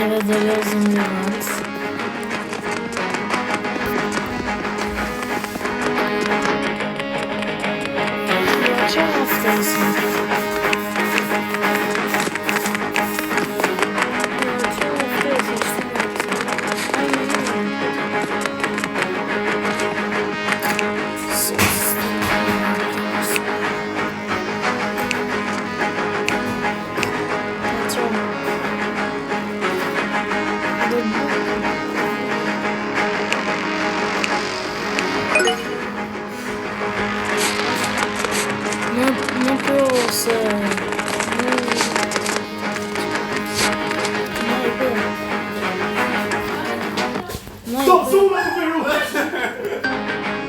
Neve do lozëm vivans. Që aftësin?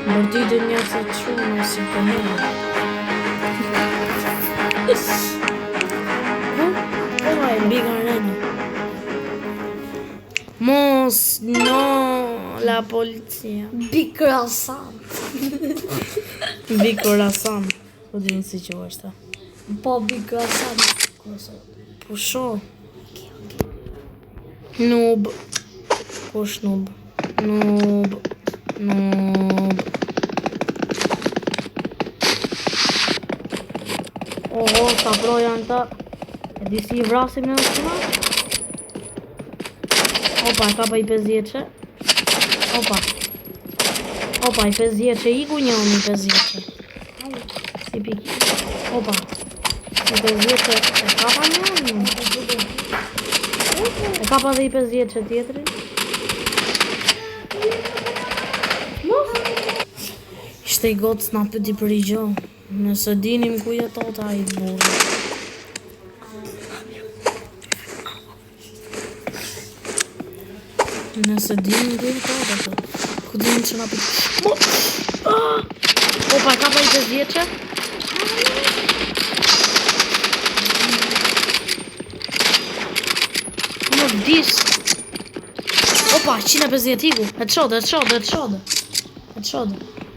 Mordida nessa chuma se comeu. Vai, big arena. Mos, no, la polizia. Big croissant. Big croissant. Po di si që është. Po big croissant. Po shoh. Noob. Kush noob? Noob. Oho, sa pro janë ta. E di si I vrasim në nësëma? Opa, e kapa I 50. Opa, I 50. Iku njën I 50. Si piki. Opa, I 50. E kapa njën. E kapa dhe I 50 tjetëri. Ishte I gotë s'na pëti për I gjo. Nëse dinim ku jetot a I burë. Nëse dinim ku jetot ato. Ku dinim që na pëti. Opa, kapa I 50. Më vdish. Opa, 150 iku. Headshot.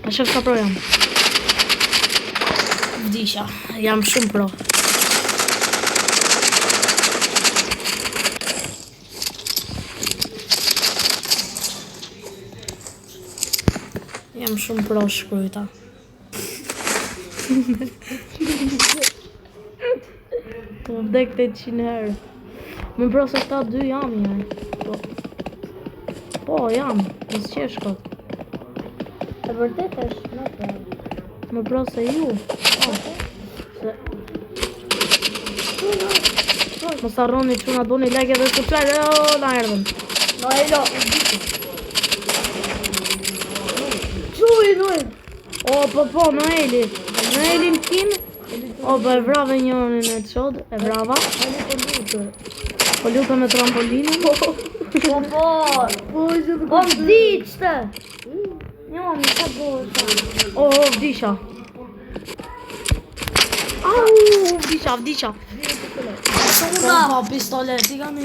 A shef ka pro jam. Vdisha, jam shumë pro. Jam shumë pro shkryta. Po vdek 800 herë. Më pro se këta 2 jam jaj. Po jam, nësë qeshkot. E vërtet është, në pra. Më pro se ju. Mos harroni që na doni like dhe subscribe. Na erdhëm. No e lo. Quj. Po, Noeli. Noelin kim? O, po e vrave njërin e të shod. E vrava. Po lupe me trampolinin. Po vdiqte. Jo, mi ka bërë. O, vdisha. Au, vdisha. Po, pistolet, I ka me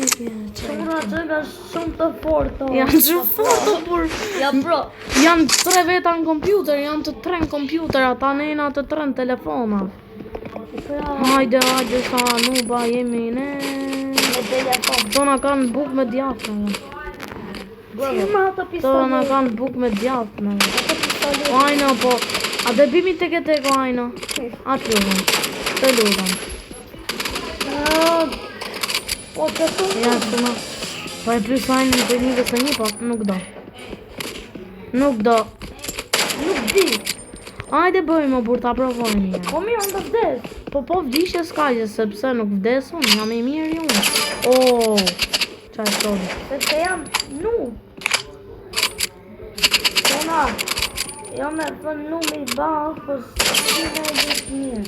Shumë atë nga shumë të fortë. Janë shumë fortë, por Ja pro. janë 3 veta në kompjuter, janë të 3 në kompjuter, ata nena të 3 në telefona. Hajde, sa nuba jemi ne. Me telefon. Tona kanë buk me djathme. Shumë ato pistolet. Tona kanë buk me djathme. Ajna, po. A dhe bimi teke ajna. A të lutem. Të lutem. Po të të Ja, shumë. Po e plus ajnë për një vësë një, po nuk do. Nuk di. Ajde bëjmë, o burë ta provojnë një. Po mirë, në të vdes. Po vdishje s'kajgje, sepse nuk vdesun, jam I mirë ju. O, qa e sodi. Sepse jam nu. Kona, jam e thënë nu me I bashkë, po si me e gjithë mirë.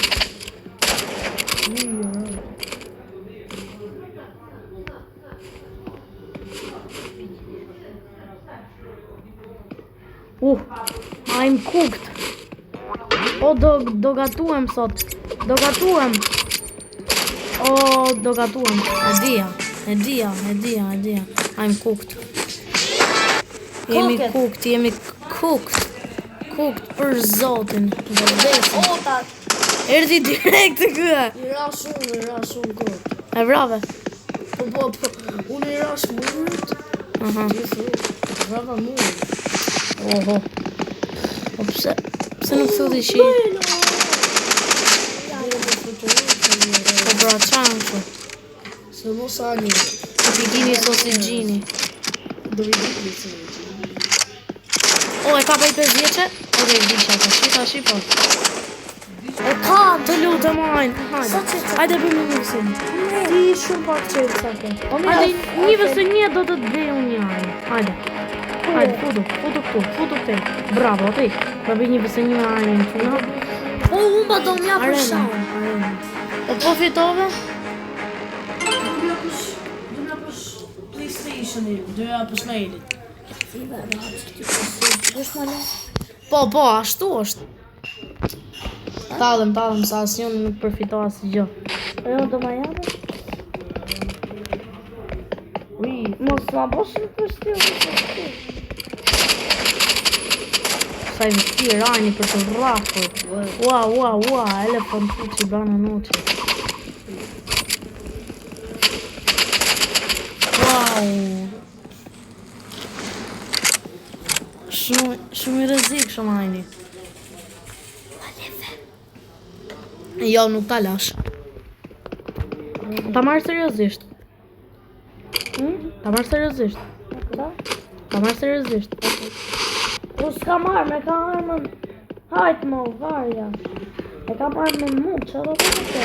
I'm cooked. O, do gatuem sot. Do gatuem. E dia. I'm cooked. Jemi cooked. Cooked për zotin. Ota, Erdi direkt të këhe. I ra shumë cooked. E vrave. Po, unë i rash murët. Aha. Brava murët. Oho. Po pse nuk thudi shi? Po pra çanku. Se mos ani. Po bikini sosi gjini. Do vi bikini se. O, e ka bëj 5 vjeqe? Oke, vdisha, tashi po. E ka Të lutem hajde. Sa që të- Hajde bëjmë një vësim. Ti shumë pak qërë sa ke. Hajde, një vësë një do të të bëj unë një hajde. Hajde, futu këte. Bravo, ti. Do bëj një vësë një hajde në quna. Po, unë ba do mja për Arena. shumë. Po fitove? Do mja për PlayStation-i. Do mja për Snake-it. Po, ashtu është. Talëm, sa asnjën nuk përfito asë gjë. Jo, do ma jabe? Mos ma boshin për stil. Sa i vështi rani për të rrafur. Ua, elefant fuqi bana noqe. Wow. Shumë i rrezik shumë hajni. Jo, nuk ta lash. Ta marrë seriozisht. Ta marrë seriozisht. Po s'ka marrë, me ka armën. Hajtë mo, varja. E ka marrë me mu, që do të të.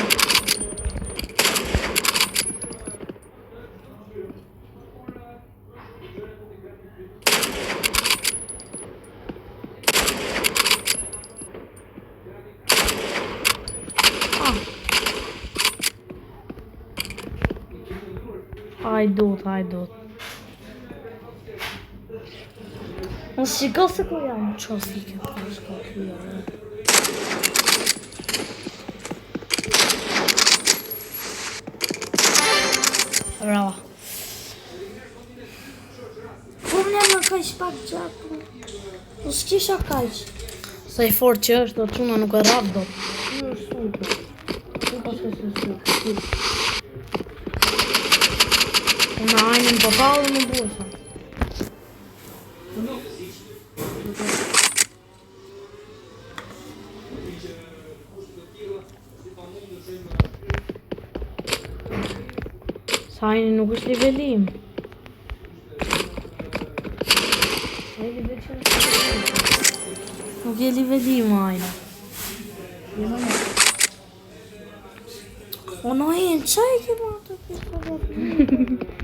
Hajdut. Në shiko se ku jam. Qa fike për shka të jone. Brava. Po më në kajsh pak gjatë. Po s'kisha kajsh. Sa i fort që është, do të quna nuk e rap do. Në shumë. Nuk ka se shumë. Unë ajnin po palë në busa. Sa ajnin nuk është nivellim. Nuk je nivellim ajna. O no e në qaj ke ma të pisa.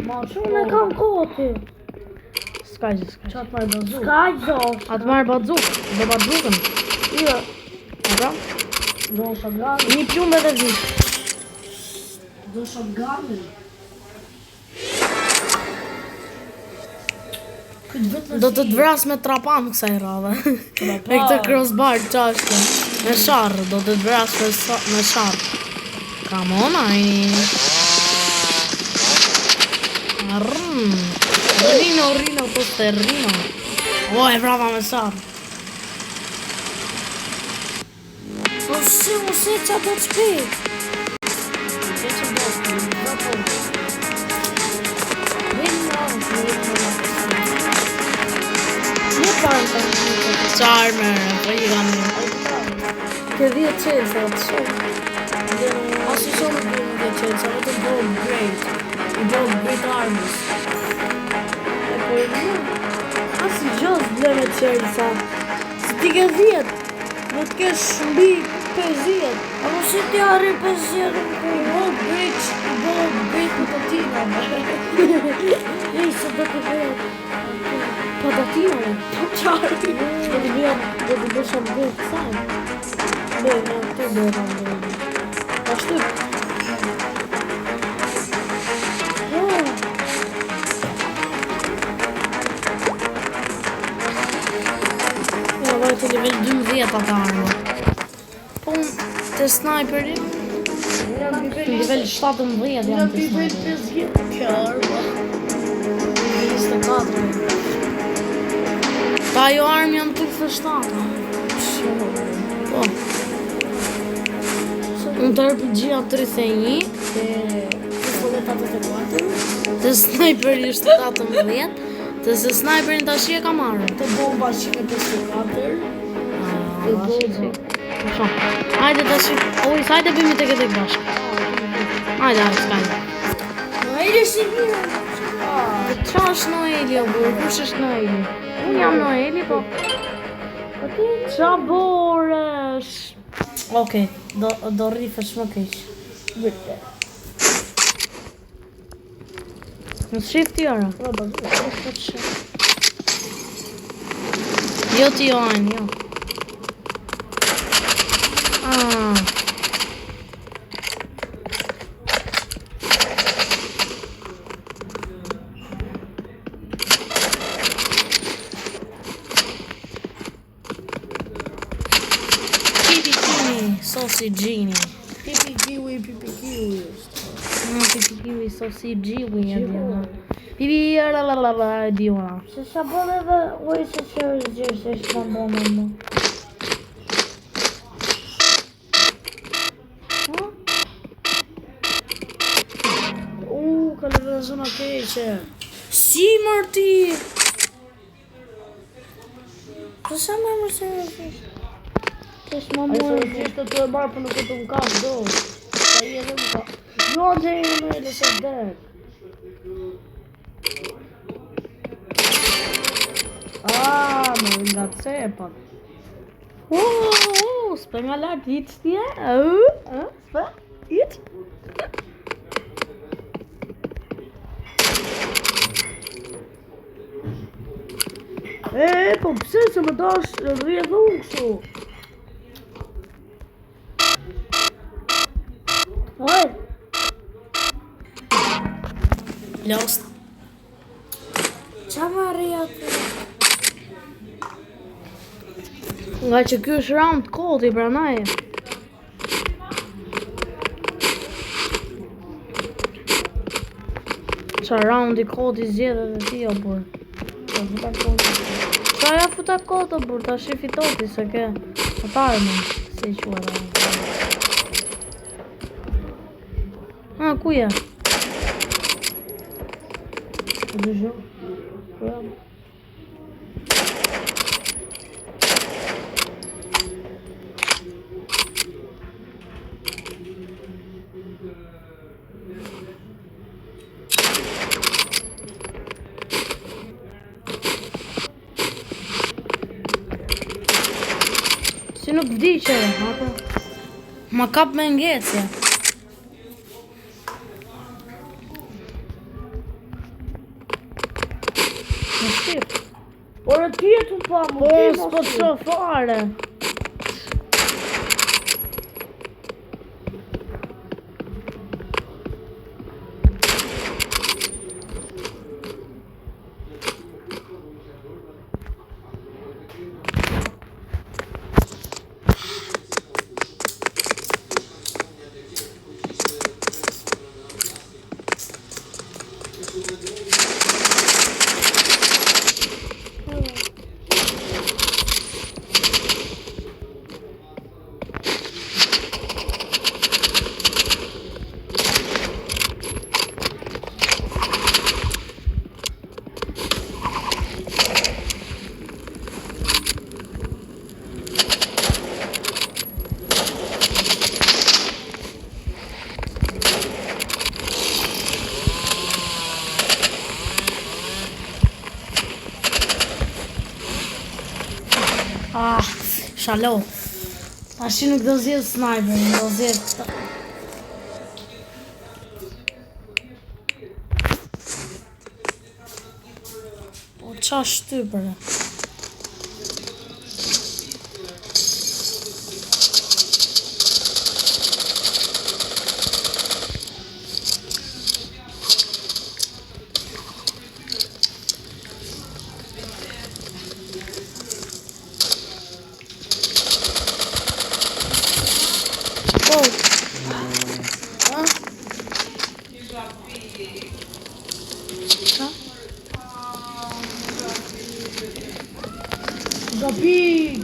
Ma shumë e kam koti. Ska gjë. Qatë marrë bazuk. Ska gjë. Atë marrë bazuk, do bazukën. Jo. Ata? Do shotgun. Një pjumbë edhe vik. Do shotgun. Do të të vras me trapan kësaj radhe. Me këtë crossbar qashtë. Me sharrë, do të të vras me sharrë. Come on, ajni. Rino, po të rino. O, e vrava me sharrë. Po si mu se qa do të shpit. Një parë të Charmer, po i kam një. Ke 10 qelsa të shumë. Asi shumë të bëjmë 10 qelsa, më të bëjmë great. I bëjmë great armies. E po e një. Asi gjësë bëjmë qelsa. Si ti ke 10, më të kesh mbi 50. A më si ti arri 50. I bëjmë great patatina. Ej, se do të bëjmë patatina. Qarë. Do të bësha më bëjmë kësaj. Bëjmë, të bëjmë. Ashtu. Ja, vajtë të level 12 atë armë. Po unë të snajperi, level 17 jam të snajperi. Ta jo armë janë të 7. Po. Unë të RPG-a 31. 84. Të snajperi është 18. Të se snajperin tash e ka marrë. Të bomba 154. Të bomba. Shumë. Hajde tash. Oj, hajde bëjmë tek bashkë. Hajde, s'kajde. Noeli si vjen. Qa është Noeli, o burë? Kush është Noeli? Unë jam Noeli, po... Qa borësh? Okej, do rrifesh më keq. Vërte. Në shif tjera. Po të shih. Jo ti Johan, jo. Sosi Gjini. Pipi kiwi. Pipi kiwi, sosi Gjiwi e dhjema. Pipi e dhjema. Se sa bon edhe oj se që është gjërë se është më bon e më. Ka lërë zona keqe. Si mërti? Po sa më se është? Është më mërë. Ai se të e marë për nuk e të më kapë do. Sa i edhe më kapë. Jo të e në e lëse dek. Më nga të cepat. S'pe nga lartë hitë tje? S'pe? Hitë? Po pse se më dash rrjedh unë kështu? Oj! Lost. Qa më rrjedh? Nga që ky është round kodi pranaj. Qa round I kodi zjedhe dhe ti o burë. Qa ja futa kodi o burë, ta shifi toti se ke atarë më. Si që ku ja? Dëgjoj. Si nuk vdiqe, ma kap me ngecje. Në shqip. Por e tjetu pa, më Po, ti s'po të shoh fare. Shalo. Tashi nuk do zjedh sniper, do zjedh. O qa shtypër. Gabi!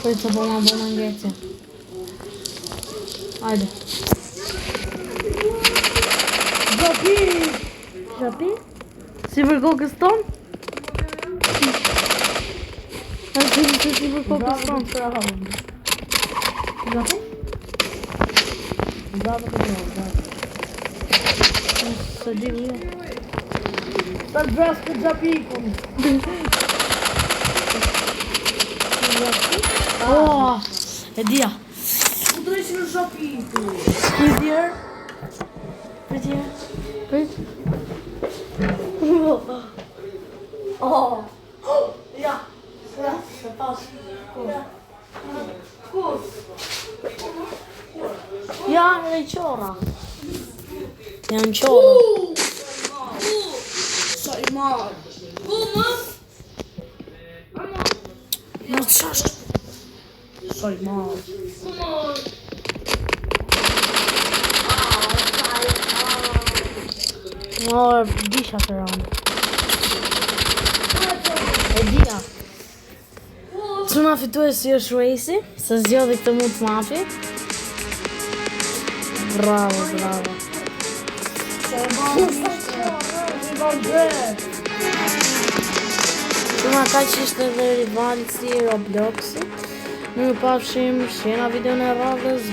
Poi sto buona manghezza. Hajde. Shapi? Si për kokës tonë? A të si për kokës tonë? Shapi? Së di një. Sa dras për gjapikun. Oh, e dia. Ku të ishë në gjapiku? Prettier. Prettier. Pret. Oh. Ja. Ja, se pas. Kur? Ja, në qora. Janë qora. Sa i marë. Në të shashtë. Sa i marë. Morë, disha të rëndë. E dia. Çuna fituesi është Racy, se zgjodhi këtë mund të mafi. Bravo, bravo. Çuna kaq ishte edhe rivali si Robloxi. Mirë pafshim, shena video në radhës.